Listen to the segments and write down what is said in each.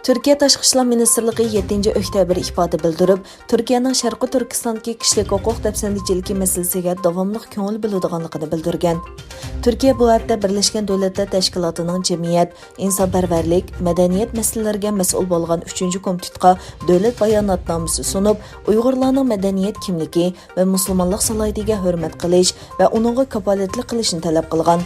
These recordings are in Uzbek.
Türkiye Tashqi ishlar Ministrligi 7-oktyabr ifade bildirib, Turkiyaning Sharqi Turkistondagi kishilik huquq dafsandichiligi masalasiga davomli ko'ngil bo'ladiganligini bildirgan. Turkiya bu haqda Birlashgan Davlatlar Tashkilotining jamiyat, insonparvarlik, madaniyat masalalariga mas'ul bo'lgan 3-komitetga davlat bayonotnomasi sunib, Uyg'urlarning madaniyat kimligi va musulmonlik salohiyatiga hurmat qilish va uningga kafolatli qilishni talab qilgan.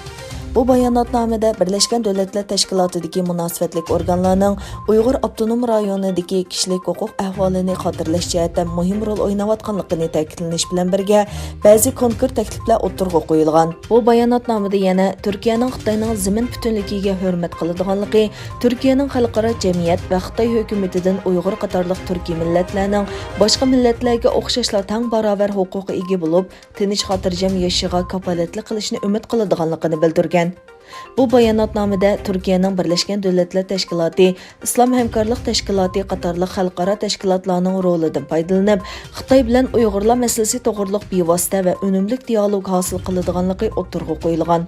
Bu bayonotnomada Birlashgan Davlatlar Tashkilotidagi munosabatlik organlarning Uyg'ur avtonom rayonidagi kishilik huquq ahvolini xotirlash jihatda muhim rol o'ynayotganligini ta'kidlanish bilan birga ba'zi konkret takliflar o'tirg'a qo'yilgan. Bu bayonotnomada yana Turkiyaning Xitoyning zamin butunligiga hurmat qiladiganligi, Turkiyaning xalqaro jamiyat va Xitoy hukumatidan Uyg'ur qatorliq turkiy millatlarning boshqa millatlarga o'xshashlar tang barobar huquqqa ega bo'lib, tinch xotirjam yashashiga kafolatli qilishni umid qiladiganligini bildirgan. Bu bayonotnomada Turkiyaning Birlashgan Davlatlar Tashkiloti, Islom hamkorlik tashkiloti qatorliq xalqaro tashkilotlarning rolidan foydalanib, Xitoy bilan Uyg'urlar masalasi to'g'riliq bevosita va unumli dialog hosil qiladiganligi o'tirg'a qo'yilgan.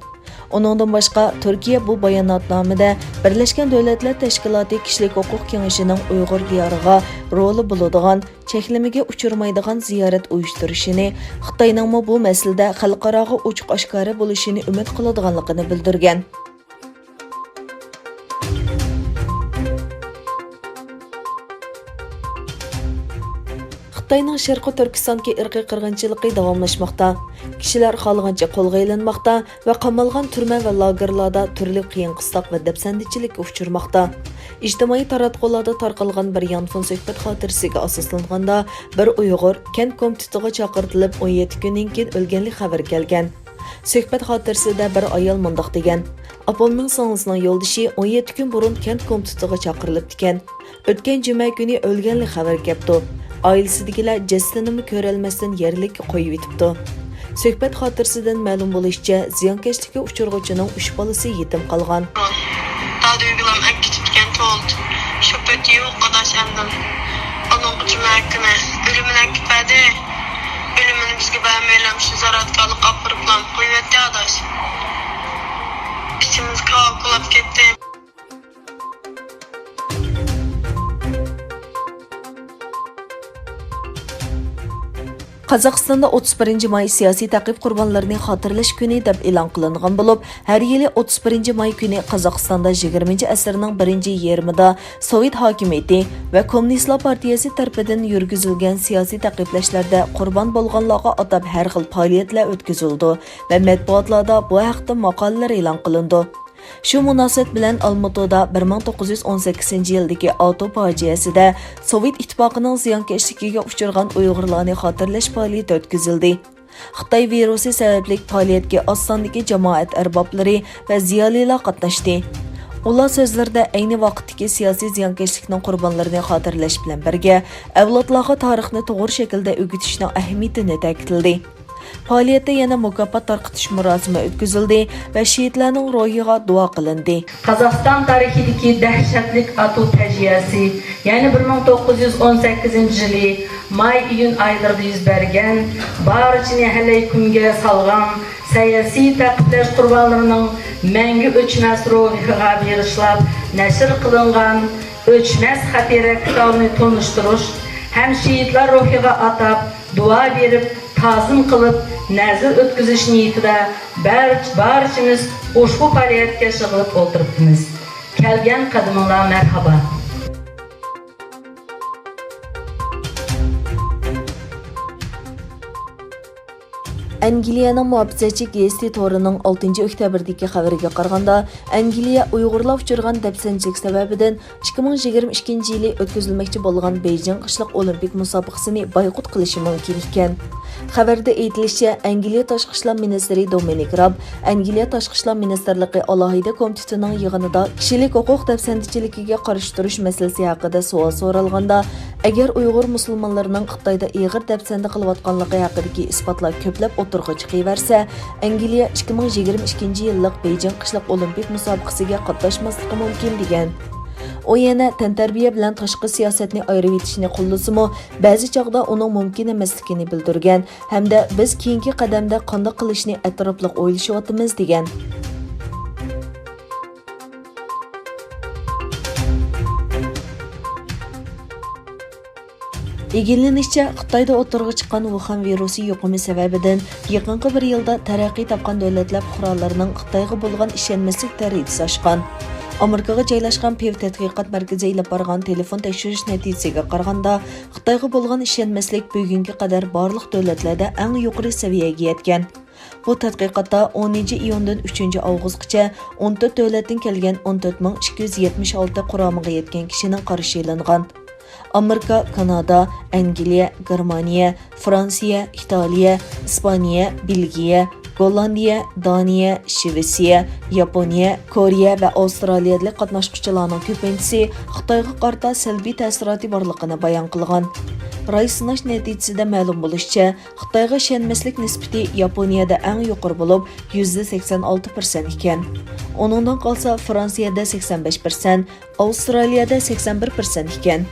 Uningdan boshqa, Turkiya bu bayonotnomada Birlashgan Davlatlar Tashkiloti kishilik huquq kengashining Uyg'ur diyoriga roli bo'ladigan, cheklamaga uchirmaydigan ziyorat uyushtirishini, Xitoyning bu masalada xalqaroga ochiq-oshkora bo'lishini umid qiladiganligini bildirgan. Xitoyning Sharqi Turkistondagi irqiy qirg'inchiligi davomlashmoqda. Kishilar xohlagancha qo'lga ilinmoqda va qamalgan turma va lagerlarda turli qiyin-qistoq va dafsandichilikka uchirmoqda. İjtimoiy taratqularda tarqalgan bir yonfon suhbat xotirasiga asoslanganda bir Uyg'ur kent komitetiga chaqirtilib 17 kundan keyin o'lganlik xabar kelgan. Suhbat xotirasida bir ayol mundaq degan: "Apamning singlisning yo'ldoshi 17 kun burun kent komitetiga chaqirilib ekan. O'tgan juma kuni o'lganlik xabar kelibdi. Oilasidagilar jasadini ko'rolmasdan yerlikka qo'yib yetibdi." Suhbat xotirasidan ma'lum bo'lishicha, ziyonkashlikka uchirg'uvchining 3 bolasi yetim qolgan. Şöpeti yok arkadaşlarım. Onun ucuna hakkında ölümüne gitmedi. Ölümünü biz gibi emeğilemiş zaratkalık kapırıklam kıymetli adaş. İçimiz kalkılıp gitti. Qozog'istonda 31 may siyosiy ta'qib qurbonlarini xotirlash kuni deb e'lon qilingan bo'lib, har yili 31 may kuni Qozog'istonda 20-asrning birinchi yarmida Sovet hokimiyati va Kommunistlar partiyasi tarafidan yurgizilgan siyosiy ta'qiblashlarda qurbon bo'lganlarga atab har xil faoliyatlar o'tkazildi va matbuotlarda bu haqda maqolalar e'lon qilindi. Shu munosabat bilan Almatoda 1918-yildagi avto fojiasida Sovet ittifoqining ziyonkashligiga uchragan Uyg'urlarni xotirlash faoliyati o'tkazildi. Xitoy virusi sababli faoliyatga oz sondagi jamoat arboblari va ziyolilar qatnashdi. Ular so'zlarda ayni vaqtdagi siyosiy ziyonkashlikning qurbonlarini xotirlash bilan birga avlodlarga tarixni to'g'ri shaklda o'rgatishning ahamiyatini ta'kidladi. Faoliyatda yana mukofot tarqitish murosimi o'tkazildi va shehidlarning ro'yiga duo qilindi. Qozog'iston tarixidagi dahshatli atu fojiyasi, ya'ni 1918-yili may-iyun oylarida yuz bergan, barchani halaykumga solgan siyosiy ta'qiplash qurbonlarining mangu o'chmas ro'yiga bag'ishlab nashr qilingan o'chmas xotira kitobini tonishtirish ham shehidlar ro'yiga atab duo berib ta'zim qilib nazr o'tkazish niyatida barchamiz ushbu faoliyatga shig'ilib o'tiribmiz. Kelgan qadamlar marhaba. Angliyaning muhofizachi gazeti to'rining 6-oktyabrdagi xabariga qaraganda, Angliya Uyg'urlar uchirgan dafsanchilik sababidan 2022-yili o'tkazilmoqchi bo'lgan Beijing qishliq olimpik musobaqasini boykot qilishi mumkin ekan. Xabarda aytilishicha, Angliya tashqi ishlar ministri Dominic Raab, Angliya tashqi ishlar ministrligi alohida komitetining yig'inida kishilik huquq dafsandichiligiga qarshi turish masalasi haqida savol so'ralganda, agar Uyg'ur musulmonlarining Xitoyda ig'ir dafsanda qilayotganligi haqidagi isbotlar ko'plab o'tirg'a chiqaversa, Angliya 2022-yillik Beijing qishliq olimpik musobaqasiga qatnashmasligi mumkin degan. O yana tantarbiya bilan tashqi siyosatni ayirib etishni qo'llasimi, ba'zi chog'da uning mumkin emasligini bildirgan hamda biz keyingi qadamda qanday qilishni atrofliq o'ylashyapmiz degan. Egillanishicha, Xitoyda o'tirg'i chiqqan Wuhan virusi yuqumi sababidan yaqinqi bir yilda taraqqiy topgan davlatlar fuqarolarining Xitoyga bo'lgan ishonmaslik darajasi oshgan. Amerikaga joylashgan Pew tadqiqot markazi ilib borgan telefon tekshirish natijasiga qaraganda, Xitoyga bo'lgan ishonmaslik bugunga qadar barliq davlatlarda eng yuqori saviyaga yetgan. Bu tadqiqotda 10-iyundan 3-avgustgacha 14 davlatdan kelgan 14276 quramiga yetgan kishining qarashi e'lingan. Amerika, Kanada, Angliya, Germaniya, Fransiya, Italiya, Ispaniya, Belgiya, Gollandiya, Daniya, Shvetsiya, Yaponiya, Koreya va Avstraliyalik qatnashuvchilarning ko'pinchisi Xitoyga qarata salbiy ta'siroti borligini bayon qilgan. Ray sinash natijasida ma'lum bo'lishicha, Xitoyga ishonmaslik nisbati Yaponiyada eng yuqori bo'lib, 86% ekan. Uningdan qolsa Fransiyada 85%, Avstraliyada 81% ekan.